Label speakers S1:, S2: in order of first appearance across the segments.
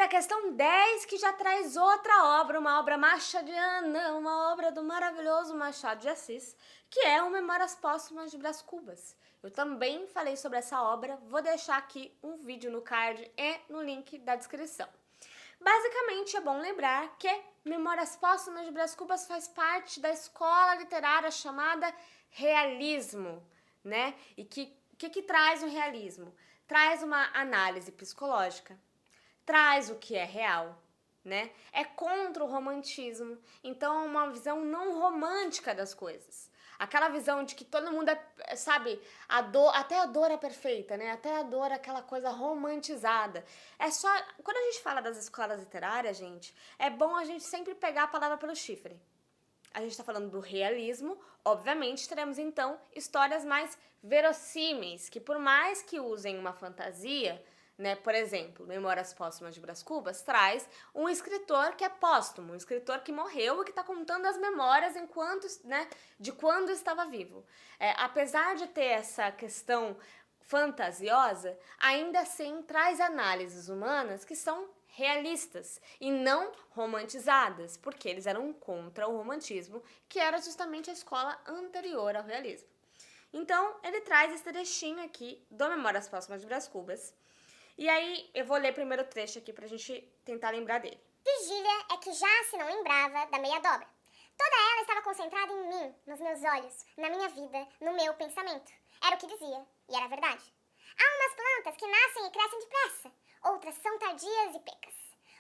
S1: a questão 10, que já traz outra obra, uma obra machadiana, uma obra do maravilhoso Machado de Assis, que é o Memórias Póstumas de Brás Cubas. Eu também falei sobre essa obra, vou deixar aqui um vídeo no card e no link da descrição. Basicamente, é bom lembrar que Memórias Póstumas de Brás Cubas faz parte da escola literária chamada realismo, né? E que traz o realismo? Traz uma análise psicológica, traz o que é real, né? É contra o romantismo, então é uma visão não romântica das coisas. Aquela visão de que todo mundo sabe, a dor, até a dor é perfeita, né? Até a dor é aquela coisa romantizada. É só, quando a gente fala das escolas literárias, gente, é bom a gente sempre pegar a palavra pelo chifre. A gente está falando do realismo, obviamente teremos então histórias mais verossímeis, que por mais que usem uma fantasia, né, por exemplo, Memórias Póstumas de Brás Cubas traz um escritor que é póstumo, um escritor que morreu e que está contando as memórias enquanto, né, de quando estava vivo. Apesar de ter essa questão fantasiosa, ainda assim traz análises humanas que são realistas e não romantizadas, porque eles eram contra o romantismo, que era justamente a escola anterior ao realismo. Então, ele traz esse trechinho aqui do Memórias Póstumas de Brás Cubas. E aí, eu vou ler primeiro o trecho aqui pra gente tentar lembrar dele.
S2: Virgília é que já se não lembrava da meia dobra. Toda ela estava concentrada em mim, nos meus olhos, na minha vida, no meu pensamento. Era o que dizia, e era verdade. Há umas plantas que nascem e crescem depressa, outras são tardias e pecas.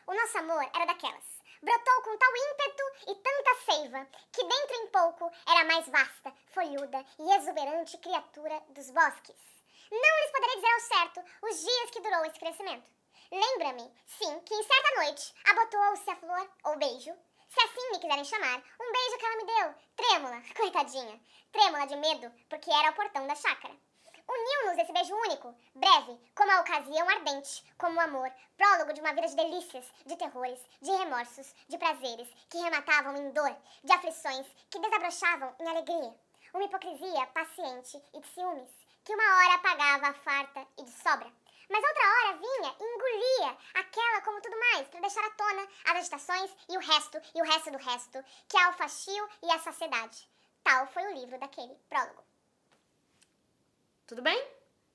S2: O nosso amor era daquelas. Brotou com tal ímpeto e tanta seiva, que dentro em pouco era a mais vasta, folhuda e exuberante criatura dos bosques. Não lhes poderei dizer ao certo os dias que durou esse crescimento. Lembra-me, sim, que em certa noite abotoou-se a flor, ou beijo, se assim me quiserem chamar, um beijo que ela me deu, trêmula, coitadinha, trêmula de medo, porque era ao portão da chácara. Uniu-nos esse beijo único, breve, como a ocasião ardente, como o amor, prólogo de uma vida de delícias, de terrores, de remorsos, de prazeres, que rematavam em dor, de aflições, que desabrochavam em alegria. Uma hipocrisia paciente e de ciúmes, que uma hora apagava a farta e de sobra, mas outra hora vinha e engolia aquela como tudo mais, para deixar à tona as agitações e o resto do resto, que é o fastio e a saciedade. Tal foi o livro daquele prólogo.
S1: Tudo bem?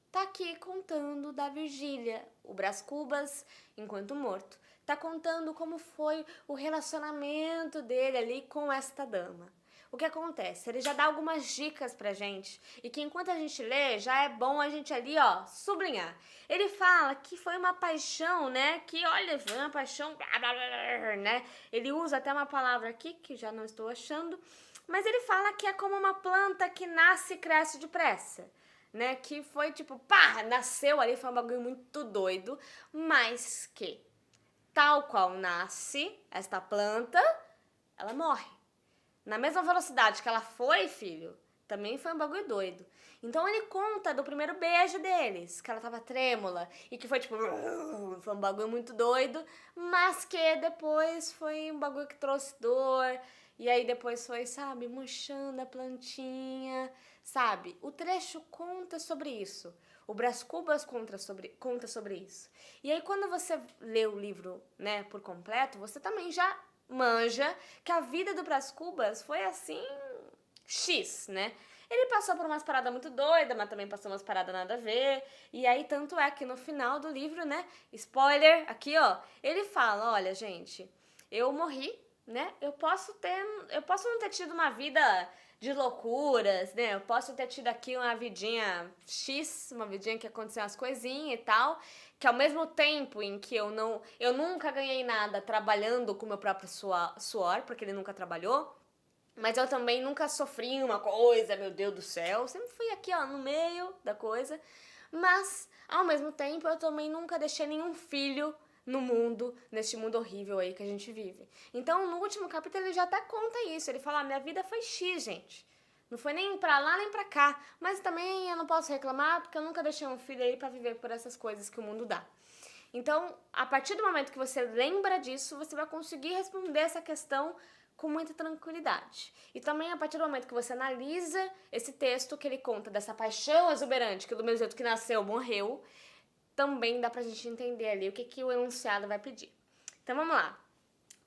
S1: Tá aqui contando da Virgília, o Brás Cubas enquanto morto. Tá contando como foi o relacionamento dele ali com esta dama. O que acontece? Ele já dá algumas dicas pra gente e que enquanto a gente lê, já é bom a gente ali, ó, sublinhar. Ele fala que foi uma paixão, né? Que, olha, foi uma paixão, né? Ele usa até uma palavra aqui que já não estou achando, mas ele fala que é como uma planta que nasce e cresce depressa. Né, que foi tipo, pá, nasceu ali, foi um bagulho muito doido, mas que, tal qual nasce esta planta, ela morre. Na mesma velocidade que ela foi, filho, também foi um bagulho doido. Então ele conta do primeiro beijo deles, que ela tava trêmula, e que foi tipo, foi um bagulho muito doido, mas que depois foi um bagulho que trouxe dor, e aí depois foi, sabe, murchando a plantinha, sabe? O trecho conta sobre isso. O Brás Cubas conta sobre isso. E aí quando você lê o livro, né, por completo, você também já manja que a vida do Brás Cubas foi assim, X, né? Ele passou por umas paradas muito doidas, mas também passou umas paradas nada a ver. E aí, tanto é que no final do livro, né? Spoiler, aqui, ó. Ele fala, olha, gente, eu morri, né? Eu posso não ter tido uma vida de loucuras, né? Eu posso ter tido aqui uma vidinha X, uma vidinha que aconteceu umas coisinhas e tal, que ao mesmo tempo em que eu nunca ganhei nada trabalhando com meu próprio suor, porque ele nunca trabalhou, mas eu também nunca sofri uma coisa, meu Deus do céu, sempre fui aqui, ó, no meio da coisa, mas ao mesmo tempo eu também nunca deixei nenhum filho no mundo, neste mundo horrível aí que a gente vive. Então, no último capítulo ele já até conta isso, ele fala, minha vida foi X, gente. Não foi nem pra lá, nem pra cá, mas também eu não posso reclamar, porque eu nunca deixei um filho aí pra viver por essas coisas que o mundo dá. Então, a partir do momento que você lembra disso, você vai conseguir responder essa questão com muita tranquilidade. E também a partir do momento que você analisa esse texto que ele conta dessa paixão exuberante, que do mesmo jeito que nasceu, morreu, também dá pra gente entender ali o que o enunciado vai pedir. Então vamos lá.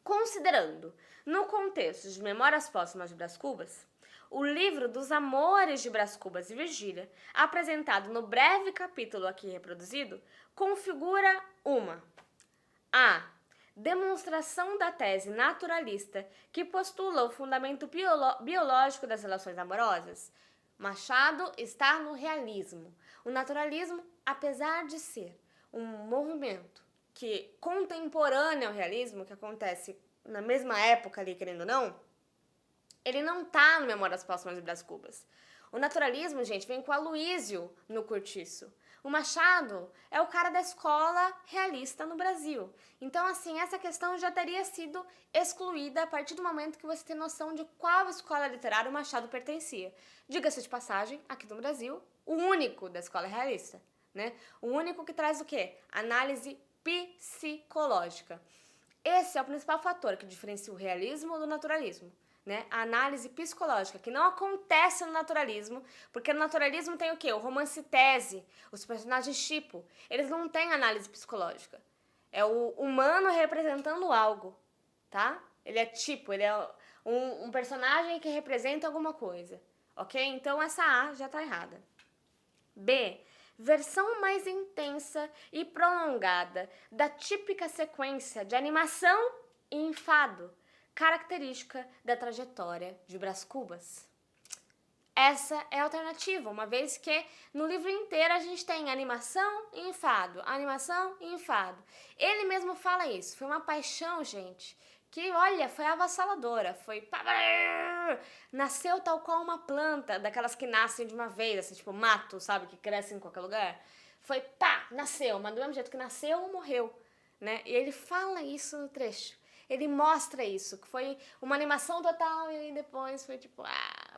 S1: Considerando, no contexto de Memórias Póstumas de Brás Cubas, o livro dos amores de Brás Cubas e Virgília, apresentado no breve capítulo aqui reproduzido, configura uma a demonstração da tese naturalista que postula o fundamento biológico das relações amorosas. Machado está no realismo. O naturalismo, apesar de ser um movimento que contemporâneo ao realismo, que acontece na mesma época ali, querendo ou não, ele não está no Memórias Póstumas de Brás Cubas. O naturalismo, gente, vem com o Aloísio no Cortiço. O Machado é o cara da escola realista no Brasil. Então, assim, essa questão já teria sido excluída a partir do momento que você tem noção de qual escola literária o Machado pertencia. Diga-se de passagem, aqui no Brasil, o único da escola realista, né? O único que traz o quê? Análise psicológica. Esse é o principal fator que diferencia o realismo do naturalismo. Né? A análise psicológica, que não acontece no naturalismo, porque no naturalismo tem o quê? O romance tese, os personagens tipo, eles não têm análise psicológica. É o humano representando algo, tá? Ele é tipo, ele é um personagem que representa alguma coisa, ok? Então essa A já tá errada. B. Versão mais intensa e prolongada da típica sequência de animação e enfado, característica da trajetória de Brás Cubas. Essa é a alternativa, uma vez que no livro inteiro a gente tem animação e enfado, animação e enfado. Ele mesmo fala isso, foi uma paixão, gente, que, olha, foi avassaladora, foi... Nasceu tal qual uma planta, daquelas que nascem de uma vez, assim, tipo mato, sabe, que cresce em qualquer lugar. Foi, pá, nasceu, mas do mesmo jeito que nasceu, morreu, né? E ele fala isso no trecho. Ele mostra isso, que foi uma animação total e depois foi tipo,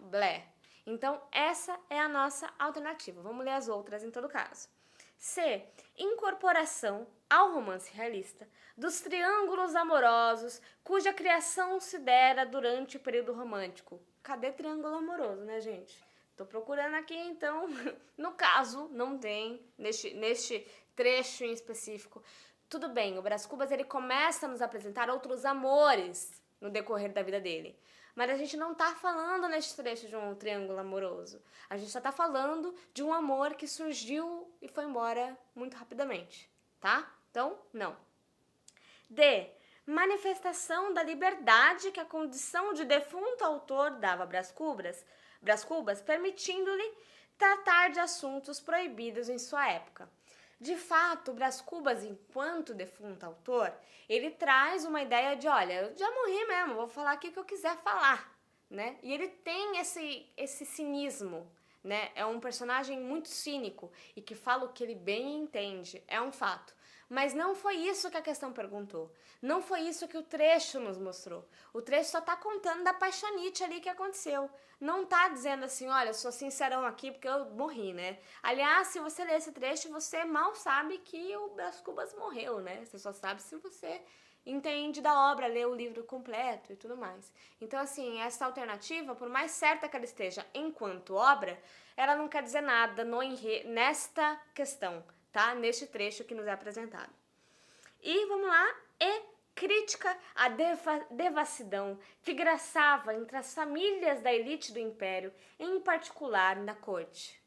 S1: blé. Então, essa é a nossa alternativa. Vamos ler as outras em todo caso. C. Incorporação ao romance realista dos triângulos amorosos cuja criação se dera durante o período romântico. Cadê triângulo amoroso, né, gente? Tô procurando aqui, então, no caso, não tem, neste trecho em específico. Tudo bem, o Brás Cubas ele começa a nos apresentar outros amores no decorrer da vida dele. Mas a gente não tá falando neste trecho de um triângulo amoroso. A gente só tá falando de um amor que surgiu e foi embora muito rapidamente, tá? Então, não. D. Manifestação da liberdade que a condição de defunto autor dava a Brás Cubas, permitindo-lhe tratar de assuntos proibidos em sua época. De fato, Brás Cubas, enquanto defunto autor, ele traz uma ideia de, olha, eu já morri mesmo, vou falar aqui o que eu quiser falar, né? E ele tem esse cinismo, né? É um personagem muito cínico e que fala o que ele bem entende, é um fato. Mas não foi isso que a questão perguntou. Não foi isso que o trecho nos mostrou. O trecho só tá contando da paixonite ali que aconteceu. Não tá dizendo assim, olha, sou sincerão aqui porque eu morri, né? Aliás, se você ler esse trecho, você mal sabe que o Brás Cubas morreu, né? Você só sabe se você entende da obra, lê o livro completo e tudo mais. Então, assim, essa alternativa, por mais certa que ela esteja enquanto obra, ela não quer dizer nada nesta questão, tá? Neste trecho que nos é apresentado. E vamos lá, crítica à devassidão que graçava entre as famílias da elite do império, em particular na corte.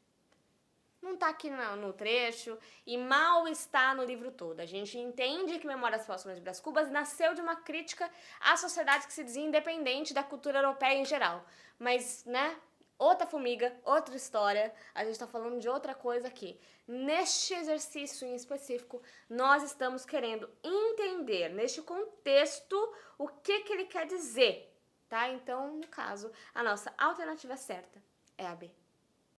S1: Não está aqui no trecho e mal está no livro todo. A gente entende que Memórias Póstumas de Brás Cubas nasceu de uma crítica à sociedade que se dizia independente da cultura europeia em geral. Mas, né, outra formiga, outra história, a gente está falando de outra coisa aqui. Neste exercício em específico, nós estamos querendo entender, neste contexto, o que ele quer dizer, tá? Então, no caso, a nossa alternativa certa é a B.